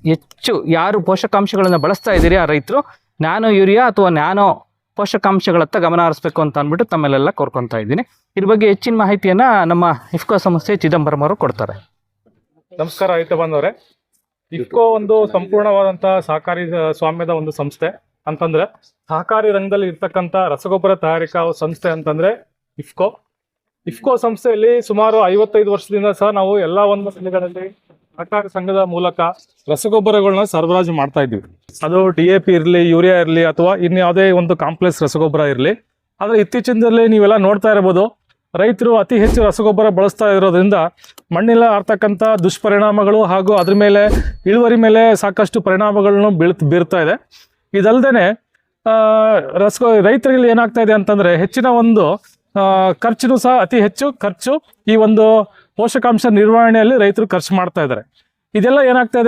ಹೆಚ್ಚು ಯಾರು ಪೋಷಕಾಂಶಗಳನ್ನು ಬಳಸ್ತಾ ಇದ್ದೀರಿ ಆ ರೈತರು ನ್ಯಾನೋ ಯೂರಿಯಾ ಅಥವಾ ನ್ಯಾನೋ ಪೋಷಕಾಂಶಗಳತ್ತ ಗಮನ ಹರಿಸ್ಬೇಕು ಅಂತ ಅಂದ್ಬಿಟ್ಟು ತಮ್ಮೆಲ್ಲ ಕೋರ್ಕೊತಾ ಇದ್ದೀನಿ. ಇದ್ರ ಬಗ್ಗೆ ಹೆಚ್ಚಿನ ಮಾಹಿತಿಯನ್ನು ನಮ್ಮ ಇಫ್ಕೋ ಸಂಸ್ಥೆ ಚಿದಂಬರಂ ಅವರು ಕೊಡ್ತಾರೆ. ನಮಸ್ಕಾರ ರೈತ ಬಾಂಧವರೇ. ಇಫ್ಕೋ ಒಂದು ಸಂಪೂರ್ಣವಾದಂತಹ ಸಹಕಾರಿ ಸ್ವಾಮ್ಯದ ಒಂದು ಸಂಸ್ಥೆ ಅಂತಂದ್ರೆ ಸಹಕಾರಿ ರಂಗದಲ್ಲಿ ಇರ್ತಕ್ಕಂಥ ರಸಗೊಬ್ಬರ ತಯಾರಿಕಾ ಸಂಸ್ಥೆ ಅಂತಂದ್ರೆ ಇಫ್ಕೋ ಸಂಸ್ಥೆಯಲ್ಲಿ ಸುಮಾರು 55 ವರ್ಷದಿಂದ ಸಹ ನಾವು ಎಲ್ಲ ಒಂದು ಜಿಲ್ಲೆಗಳಲ್ಲಿ ಸಹಕಾರಿ ಸಂಘದ ಮೂಲಕ ರಸಗೊಬ್ಬರಗಳನ್ನ ಸರಬರಾಜು ಮಾಡ್ತಾ ಇದ್ವಿ. ಅದು DAP ಇರಲಿ, ಯೂರಿಯಾ ಇರಲಿ ಅಥವಾ ಇನ್ಯಾವುದೇ ಒಂದು ಕಾಂಪ್ಲೆಕ್ಸ್ ರಸಗೊಬ್ಬರ ಇರಲಿ. ಆದರೆ ಇತ್ತೀಚಿನದಲ್ಲಿ ನೀವೆಲ್ಲ ನೋಡ್ತಾ ಇರಬಹುದು, ರೈತರು ಅತಿ ಹೆಚ್ಚು ರಸಗೊಬ್ಬರ ಬಳಸ್ತಾ ಇರೋದ್ರಿಂದ ಮಣ್ಣಿನ ಆಗ್ತಕ್ಕಂಥ ದುಷ್ಪರಿಣಾಮಗಳು ಹಾಗೂ ಅದ್ರ ಮೇಲೆ ಇಳುವರಿ ಮೇಲೆ ಸಾಕಷ್ಟು ಪರಿಣಾಮಗಳನ್ನು ಬೀರ್ತಾ ಇದೆ. ಇದಲ್ಲದೆ ರೈತರಿಗೆ ಏನಾಗ್ತಾ ಇದೆ ಅಂತಂದರೆ ಹೆಚ್ಚಿನ ಒಂದು ಖರ್ಚು ಸಹ ಅತಿ ಹೆಚ್ಚು ಖರ್ಚು ಈ ಒಂದು ಪೋಷಕಾಂಶ ನಿರ್ವಹಣೆಯಲ್ಲಿ ರೈತರು ಖರ್ಚು ಮಾಡ್ತಾ ಇದ್ದಾರೆ. ಇದೆಲ್ಲ ಏನಾಗ್ತಾ ಇದೆ